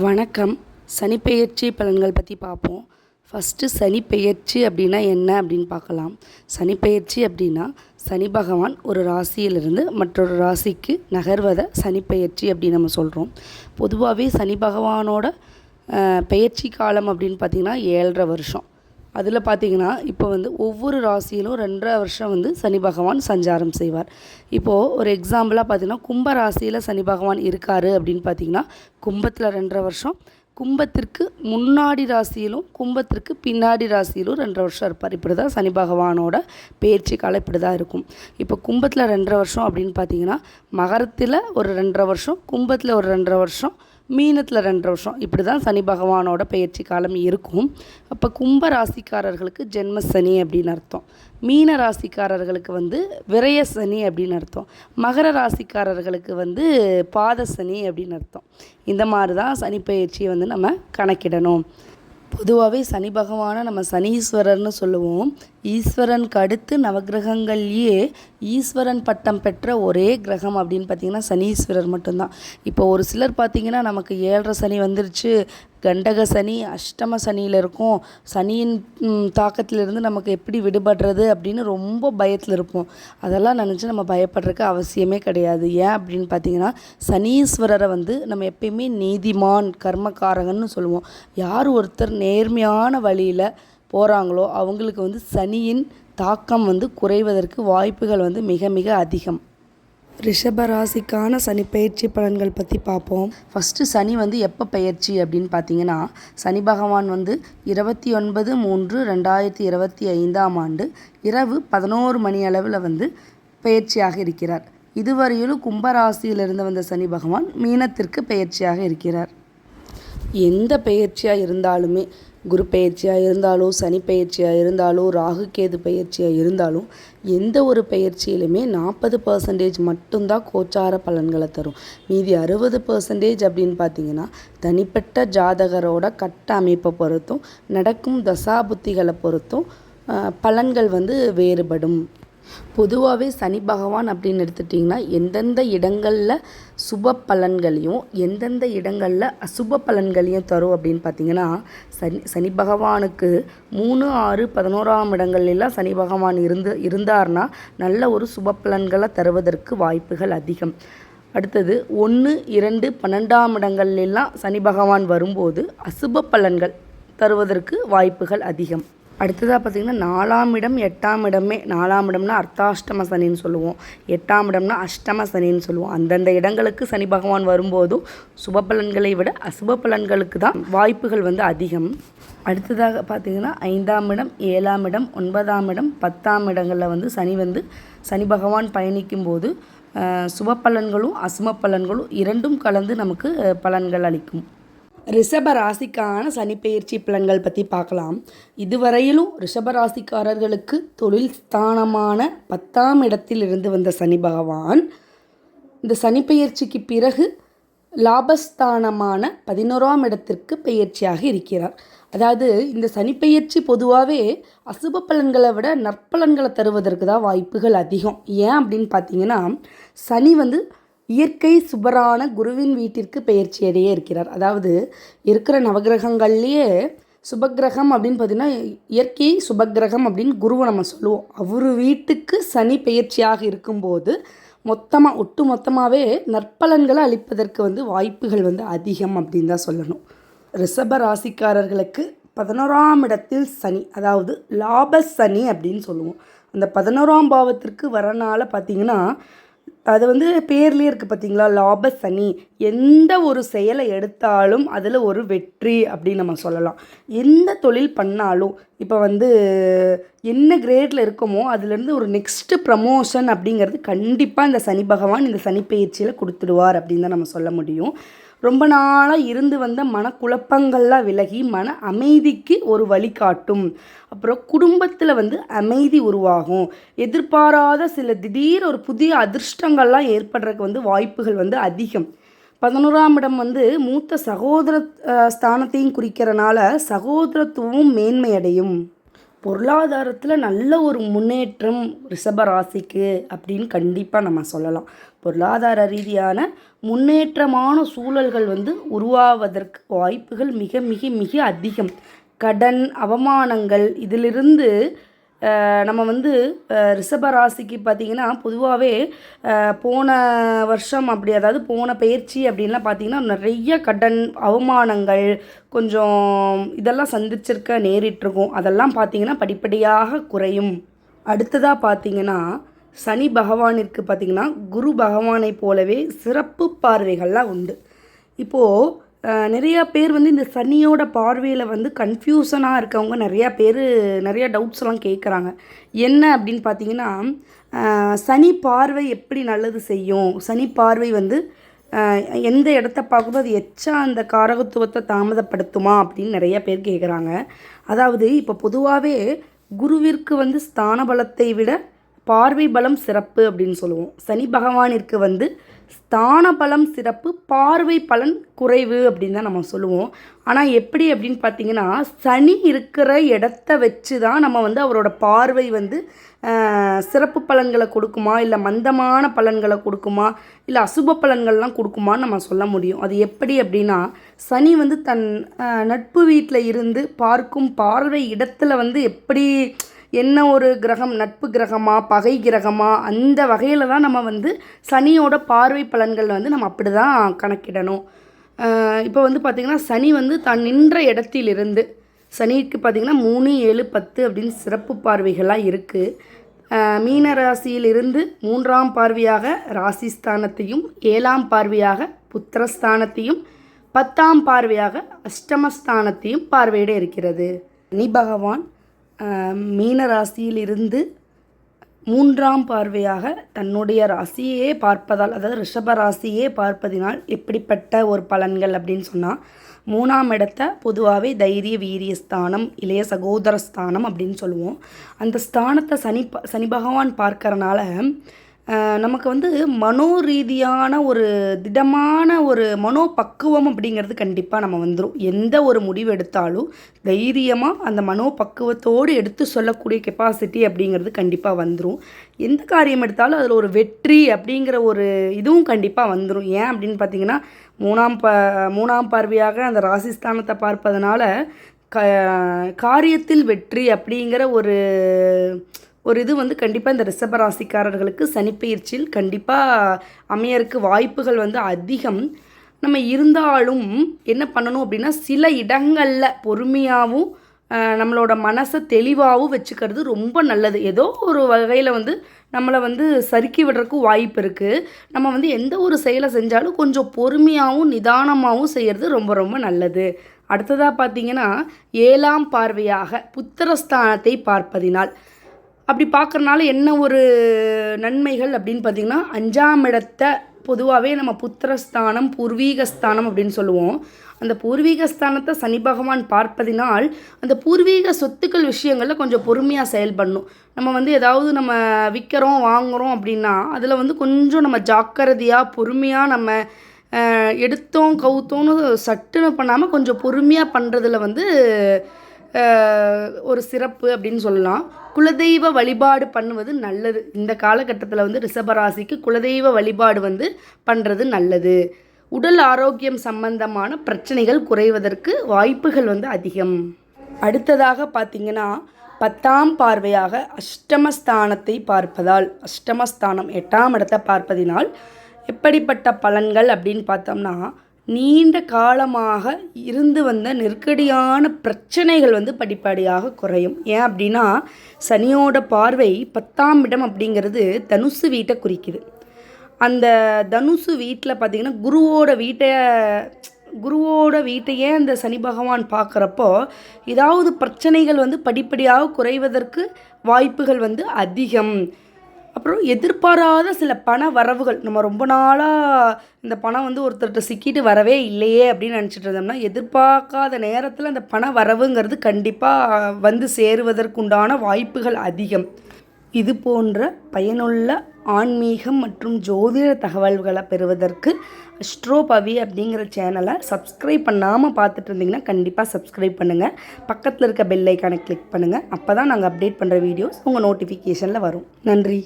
வணக்கம். சனிப்பெயர்ச்சி பலன்கள் பற்றி பார்ப்போம். ஃபஸ்ட்டு சனிப்பெயர்ச்சி அப்படின்னா என்ன அப்படின்னு பார்க்கலாம். சனிப்பெயர்ச்சி அப்படின்னா சனி பகவான் ஒரு ராசியிலிருந்து மற்றொரு ராசிக்கு நகர்வதை சனிப்பெயர்ச்சி அப்படின்னு நம்ம சொல்கிறோம். பொதுவாகவே சனி பகவானோட பெயர்ச்சி காலம் அப்படின்னு பார்த்திங்கன்னா 7.5 வருஷம். அதில் பார்த்திங்கன்னா இப்போ ஒவ்வொரு ராசியிலும் 2.5 வருஷம் சனி பகவான் சஞ்சாரம் செய்வார். இப்போது ஒரு எக்ஸாம்பிளாக பார்த்திங்கன்னா கும்ப ராசியில் சனி பகவான் இருக்கார் அப்படின்னு பார்த்திங்கன்னா கும்பத்தில் 2.5 வருஷம், கும்பத்திற்கு முன்னாடி ராசியிலும் கும்பத்திற்கு பின்னாடி ராசியிலும் 2.5 வருஷம் இருப்பார். இப்படி தான் சனி பகவானோட பெயர்ச்சி காலம் இப்படி தான் இருக்கும். இப்போ கும்பத்தில் 2.5 வருஷம் அப்படின்னு பார்த்திங்கன்னா மகரத்தில் ஒரு 2.5 வருஷம், கும்பத்தில் ஒரு 2.5 வருஷம், மீனத்தில் 2.5 வருஷம், இப்படி தான் சனி பகவானோட பெயர்ச்சி காலம் இருக்கும். அப்போ கும்ப ராசிக்காரர்களுக்கு ஜென்ம சனி அப்படின்னு அர்த்தம், மீன ராசிக்காரர்களுக்கு விரய சனி அப்படின்னு அர்த்தம், மகர ராசிக்காரர்களுக்கு பாத சனி அப்படின்னு அர்த்தம். இந்த மாதிரி தான் சனி பெயர்ச்சியை நம்ம கணக்கிடணும். பொதுவாகவே சனி பகவானை நம்ம சனீஸ்வரர்னு சொல்லுவோம். ஈஸ்வரனுக்கு அடுத்து நவகிரகங்கள்லேயே ஈஸ்வரன் பட்டம் பெற்ற ஒரே கிரகம் அப்படின்னு பார்த்திங்கன்னா சனீஸ்வரர் மட்டும்தான். இப்போ ஒரு சிலர் பார்த்திங்கன்னா நமக்கு 7.5 சனி வந்துருச்சு, கண்டக சனி, அஷ்டம சனியில் இருக்கும், சனியின் தாக்கத்திலிருந்து நமக்கு எப்படி விடுபடுறது அப்படின்னு ரொம்ப பயத்தில் இருப்போம். அதெல்லாம் நினச்சி நம்ம பயப்படுறதுக்கு அவசியமே கிடையாது. ஏன் அப்படின்னு பார்த்திங்கன்னா சனீஸ்வரரை நம்ம எப்பயுமே நீதிமான் கர்மகாரகன்னு சொல்லுவோம். யார் ஒருத்தர் நேர்மையான வழியில் போகிறாங்களோ அவங்களுக்கு சனியின் தாக்கம் குறைவதற்கு வாய்ப்புகள் மிக மிக அதிகம். ரிஷப ராசிக்கான சனி பெயர்ச்சி பலன்கள் பற்றி பார்ப்போம். ஃபஸ்ட்டு சனி எப்போ பெயர்ச்சி அப்படின்னு பார்த்தீங்கன்னா சனி பகவான் 29/3/2025 இரவு 11 மணி அளவில் பெயர்ச்சியாக இருக்கிறார். இதுவரையிலும் கும்பராசியிலிருந்து வந்த சனி பகவான் மீனத்திற்கு பெயர்ச்சியாக இருக்கிறார். எந்த பெயர்ச்சியாக இருந்தாலுமே, குரு பெயர்ச்சியாக இருந்தாலும், சனி பெயர்ச்சியாக இருந்தாலும், ராகு கேது பெயர்ச்சியாக இருந்தாலும், எந்த ஒரு பெயர்ச்சியிலுமே 40% மட்டும்தான் கோச்சார பலன்களை தரும். மீதி 60% அப்படின்னு பார்த்திங்கன்னா தனிப்பட்ட ஜாதகரோட கட்ட அமைப்பை பொறுத்தும் நடக்கும் தசாபுத்திகளை பொறுத்தும் பலன்கள் வேறுபடும். பொதுவாகவே சனி பகவான் அப்படின்னு எடுத்துட்டிங்கன்னா எந்தெந்த இடங்களில் சுப பலன்களையும் எந்தெந்த இடங்களில் அசுப பலன்களையும் தரும் அப்படின்னு பார்த்திங்கன்னா சனி பகவானுக்கு 3, 6, 11ஆம் இடங்கள்லாம் சனி பகவான் இருந்தார்னா நல்ல ஒரு சுப பலன்களை தருவதற்கு வாய்ப்புகள் அதிகம். அடுத்தது 1, 2, 12ஆம் இடங்கள்லாம் சனி பகவான் வரும்போது அசுப பலன்கள் தருவதற்கு வாய்ப்புகள் அதிகம். அடுத்ததாக பார்த்திங்கன்னா 4ஆம் இடம் 8ஆம் இடமே, 4ஆம் இடம்னா அர்த்தாஷ்டம சனின்னு சொல்லுவோம், 8ஆம் இடம்னா அஷ்டம சனின்னு சொல்லுவோம். அந்தந்த இடங்களுக்கு சனி பகவான் வரும்போதும் சுப பலன்களை விட அசுப பலன்களுக்கு தான் வாய்ப்புகள் அதிகம். அடுத்ததாக பார்த்திங்கன்னா 5ஆம் இடம் 7ஆம் இடம் 9ஆம் இடம் 10ஆம் இடங்களில் சனி பகவான் பயணிக்கும் போது சுப பலன்களும் அசுப பலன்களும் இரண்டும் கலந்து நமக்கு பலன்கள் அளிக்கும். ரிஷப ராசிக்கான சனிப்பெயர்ச்சி பலன்கள் பற்றி பார்க்கலாம். இதுவரையிலும் ரிஷப ராசிக்காரர்களுக்கு தொழில் ஸ்தானமான 10ஆம் இடத்தில் இருந்து வந்த சனி பகவான் இந்த சனிப்பெயர்ச்சிக்கு பிறகு லாபஸ்தானமான 11ஆம் இடத்திற்கு பெயர்ச்சியாக இருக்கிறார். அதாவது இந்த சனிப்பெயர்ச்சி பொதுவாகவே அசுப பலன்களை விட நற்பலன்களை தருவதற்கு தான் வாய்ப்புகள் அதிகம். ஏன் அப்படின்னு பார்த்தீங்கன்னா சனி இயற்கை சுபரான குருவின் வீட்டிற்கு பெயர்ச்சியடையே இருக்கிறார். அதாவது இருக்கிற நவகிரகங்கள்லேயே சுபகிரகம் அப்படின்னு பார்த்திங்கன்னா இயற்கை சுபகிரகம் அப்படின்னு குருவை நம்ம சொல்லுவோம். அவர் வீட்டுக்கு சனி பெயர்ச்சியாக இருக்கும்போது ஒட்டு மொத்தமாகவே நற்பலன்களை அளிப்பதற்கு வாய்ப்புகள் அதிகம் அப்படின்னு தான் சொல்லணும். ரிஷப ராசிக்காரர்களுக்கு 11ஆம் இடத்தில் சனி, அதாவது லாப சனி அப்படின்னு சொல்லுவோம். அந்த 11ஆம் பாவத்திற்கு வரனால பார்த்திங்கன்னா அது பேர்லேயே இருக்குது பார்த்திங்களா, லாப சனி. எந்த ஒரு செயலை எடுத்தாலும் அதில் ஒரு வெற்றி அப்படின்னு நம்ம சொல்லலாம். எந்த தொழில் பண்ணாலும் இப்போ என்ன கிரேடில் இருக்கோமோ அதுலேருந்து ஒரு நெக்ஸ்ட்டு ப்ரமோஷன் அப்படிங்கிறது கண்டிப்பாக இந்த சனி பகவான் இந்த சனி பயிற்சியில் கொடுத்துடுவார் அப்படின்னு தான் நம்ம சொல்ல முடியும். ரொம்ப நாளாக இருந்து வந்த மனக்குழப்பங்கள்லாம் விலகி மன அமைதிக்கு ஒரு வழிகாட்டும். அப்புறம் குடும்பத்தில் அமைதி உருவாகும். எதிர்பாராத சில திடீர் ஒரு புதிய அதிர்ஷ்டங்கள்லாம் ஏற்படுறதுக்கு வாய்ப்புகள் அதிகம். 11ஆம் இடம் மூத்த சகோதர ஸ்தானத்தையும் குறிக்கிறனால சகோதரத்துவம் மேன்மையடையும். பொருளாதாரத்தில் நல்ல ஒரு முன்னேற்றம் ரிஷப ராசிக்கு அப்படின்னு கண்டிப்பாக நம்ம சொல்லலாம். பொருளாதார ரீதியான முன்னேற்றமான சூழல்கள் வந்து உருவாவதற்கு வாய்ப்புகள் மிக மிக மிக அதிகம். கடன், அவமானங்கள் இதிலிருந்து நம்ம வந்து ரிஷப ராசிக்கு பார்த்திங்கன்னா பொதுவாகவே போன வருஷம் அப்படி, அதாவது போன பயிற்சி அப்படின்லாம் பார்த்திங்கன்னா நிறைய கடன், அவமானங்கள் கொஞ்சம் இதெல்லாம் சந்திச்சிருக்க நேரிட்டிருக்கும். அதெல்லாம் பார்த்திங்கன்னா படிப்படியாக குறையும். அடுத்ததாக பார்த்திங்கன்னா சனி பகவானிற்கு பார்த்திங்கன்னா குரு பகவானை போலவே சிறப்பு பார்வைகள்லாம் உண்டு. இப்போது நிறையா பேர் வந்து இந்த சனியோட பார்வையில் வந்து கன்ஃபியூஷனாக இருக்கவங்க நிறையா டவுட்ஸ்லாம் கேட்குறாங்க. என்ன அப்படின்னு பார்த்தீங்கன்னா, சனி பார்வை எப்படி நல்லது செய்யும், சனி பார்வை வந்து எந்த இடத்த பார்க்குதோ அது எச்சா அந்த காரகத்துவத்தை தாமதப்படுத்துமா அப்படின்னு நிறைய பேர் கேட்குறாங்க. அதாவது இப்போ பொதுவாகவே குருவிற்கு வந்து ஸ்தான பலத்தை விட பார்வை பலம் சிறப்பு அப்படின்னு சொல்லுவோம். சனி பகவானிற்கு வந்து ஸ்தான பலம் சிறப்பு, பார்வை பலன் குறைவு அப்படின்னு தான் நம்ம சொல்லுவோம். ஆனால் எப்படி அப்படின்னு பார்த்தீங்கன்னா, சனி இருக்கிற இடத்த வச்சு தான் நம்ம வந்து அவரோட பார்வை வந்து சிறப்பு பலன்களை கொடுக்குமா, இல்லை மந்தமான பலன்களை கொடுக்குமா, இல்லை அசுப பலன்கள்லாம் கொடுக்குமான்னு நம்ம சொல்ல முடியும். அது எப்படி அப்படின்னா, சனி வந்து தன் நட்பு வீட்டில் இருந்து பார்க்கும் பார்வை இடத்துல வந்து எப்படி, என்ன ஒரு கிரகம், நட்பு கிரகமா பகை கிரகமா, அந்த வகையில் தான் நம்ம வந்து சனியோட பார்வை பலன்கள் வந்து நம்ம அப்படி தான் கணக்கிடணும். இப்போ வந்து பார்த்திங்கன்னா சனி வந்து தான் நின்ற இடத்திலிருந்து, சனிக்கு பார்த்திங்கன்னா 3, 7, 10 அப்படின்னு சிறப்பு பார்வைகளாக இருக்குது. மீன ராசியிலிருந்து 3ஆம் பார்வையாக ராசிஸ்தானத்தையும், 7ஆம் பார்வையாக புத்திரஸ்தானத்தையும், 10ஆம் பார்வையாக அஷ்டமஸ்தானத்தையும் பார்வையிட இருக்கிறது. சனி பகவான் மீன ராசியிலிருந்து 3ஆம் பார்வையாக தன்னுடைய ராசியே பார்ப்பதால், அதாவது ரிஷப ராசியே பார்ப்பதினால் எப்படிப்பட்ட ஒரு பலன்கள் அப்படின்னு சொன்னால், 3ஆம் இடத்தை பொதுவாகவே தைரிய வீரிய ஸ்தானம், இளைய சகோதர ஸ்தானம் அப்படின்னு சொல்லுவோம். அந்த ஸ்தானத்தை சனி பகவான் பார்க்கறனால நமக்கு வந்து மனோரீதியான ஒரு திடமான ஒரு மனோபக்குவம் அப்படிங்கிறது கண்டிப்பாக நம்ம வந்துடும். எந்த ஒரு முடிவு எடுத்தாலும் தைரியமாக அந்த மனோபக்குவத்தோடு எடுத்து சொல்லக்கூடிய கெப்பாசிட்டி அப்படிங்கிறது கண்டிப்பாக வந்துடும். எந்த காரியம் எடுத்தாலும் அதில் ஒரு வெற்றி அப்படிங்கிற ஒரு இதுவும் கண்டிப்பாக வந்துடும். ஏன் அப்படின்னு பார்த்தீங்கன்னா, 3ஆம் பார்வையாக அந்த ராசிஸ்தானத்தை பார்ப்பதனால காரியத்தில் வெற்றி அப்படிங்கிற ஒரு இது வந்து கண்டிப்பாக இந்த ரிஷப ராசிக்காரர்களுக்கு சனிப்பெயர்ச்சியில் கண்டிப்பாக அமையறக்கு வாய்ப்புகள் வந்து அதிகம். நம்ம இருந்தாலும் என்ன பண்ணணும் அப்படின்னா, சில இடங்களில் பொறுமையாகவும் நம்மளோட மனசை தெளிவாகவும் வச்சுக்கிறது ரொம்ப நல்லது. ஏதோ ஒரு வகையில் வந்து நம்மளை வந்து சறுக்கி விடுறதுக்கு வாய்ப்பு இருக்குது. நம்ம வந்து எந்த ஒரு செயலை செஞ்சாலும் கொஞ்சம் பொறுமையாகவும் நிதானமாகவும் செய்கிறது ரொம்ப ரொம்ப நல்லது. அடுத்ததாக பார்த்திங்கன்னா, 7ஆம் பார்வையாக புத்திரஸ்தானத்தை பார்ப்பதினால், அப்படி பார்க்குறனால என்ன ஒரு நன்மைகள் அப்படின்னு பார்த்திங்கன்னா, 5ஆம் இடத்தை பொதுவாகவே நம்ம புத்திரஸ்தானம், பூர்வீகஸ்தானம் அப்படின்னு சொல்லுவோம். அந்த பூர்வீகஸ்தானத்தை சனி பகவான் பார்ப்பதினால் அந்த பூர்வீக சொத்துக்கள் விஷயங்களில் கொஞ்சம் பொறுமையாக செயல்படணும். நம்ம வந்து ஏதாவது நம்ம விற்கிறோம் வாங்குகிறோம் அப்படின்னா அதில் வந்து கொஞ்சம் நம்ம ஜாக்கிரதையாக பொறுமையாக நம்ம எடுத்தோம் கவுத்தோன்னு சட்டுன்னு பண்ணாமல் கொஞ்சம் பொறுமையாக பண்ணுறதுல வந்து ஒரு சிறப்பு அப்படின்னு சொல்லலாம். குலதெய்வ வழிபாடு பண்ணுவது நல்லது. இந்த காலகட்டத்தில் வந்து ரிஷபராசிக்கு குலதெய்வ வழிபாடு வந்து பண்ணுறது நல்லது. உடல் ஆரோக்கியம் சம்பந்தமான பிரச்சனைகள் குறைவதற்கு வாய்ப்புகள் வந்து அதிகம். அடுத்ததாக பார்த்திங்கன்னா, 10ஆம் பார்வையாக அஷ்டமஸ்தானத்தை பார்ப்பதால், அஷ்டமஸ்தானம் 8ஆம் இடத்தை பார்ப்பதினால் எப்படிப்பட்ட பலன்கள் அப்படின்னு பார்த்தோம்னா, நீண்ட காலமாக இருந்து வந்த நெருக்கடியான பிரச்சனைகள் வந்து படிப்படியாக குறையும். ஏன் அப்படின்னா, சனியோட பார்வை 10ஆம் இடம் அப்படிங்கிறது தனுசு வீட்டை குறிக்குது. அந்த தனுசு வீட்டில் பார்த்திங்கன்னா குருவோட வீட்டையே அந்த சனி பகவான் பார்க்குறப்போ ஏதாவது பிரச்சனைகள் வந்து படிப்படியாக குறைவதற்கு வாய்ப்புகள் வந்து அதிகம். அப்புறம் எதிர்பாராத சில பண வரவுகள், நம்ம ரொம்ப நாளாக இந்த பணம் வந்து ஒருத்தர்கிட்ட சிக்கிட்டு வரவே இல்லையே அப்படின்னு நினச்சிட்டு இருந்தோம்னா, எதிர்பார்க்காத நேரத்தில் அந்த பண வரவுங்கிறது கண்டிப்பாக வந்து சேருவதற்குண்டான வாய்ப்புகள் அதிகம். இது போன்ற பயனுள்ள ஆன்மீகம் மற்றும் ஜோதிட தகவல்களை பெறுவதற்கு அஸ்ட்ரோபவி அப்படிங்கிற சேனலை சப்ஸ்கிரைப் பண்ணாமல் பார்த்துட்டு இருந்தீங்கன்னா கண்டிப்பாக சப்ஸ்கிரைப் பண்ணுங்கள். பக்கத்தில் இருக்க பெல் ஐக்கானை கிளிக் பண்ணுங்கள். அப்போ தான் நாங்கள் அப்டேட் பண்ணுற வீடியோஸ் உங்கள் நோட்டிஃபிகேஷனில் வரும். நன்றி.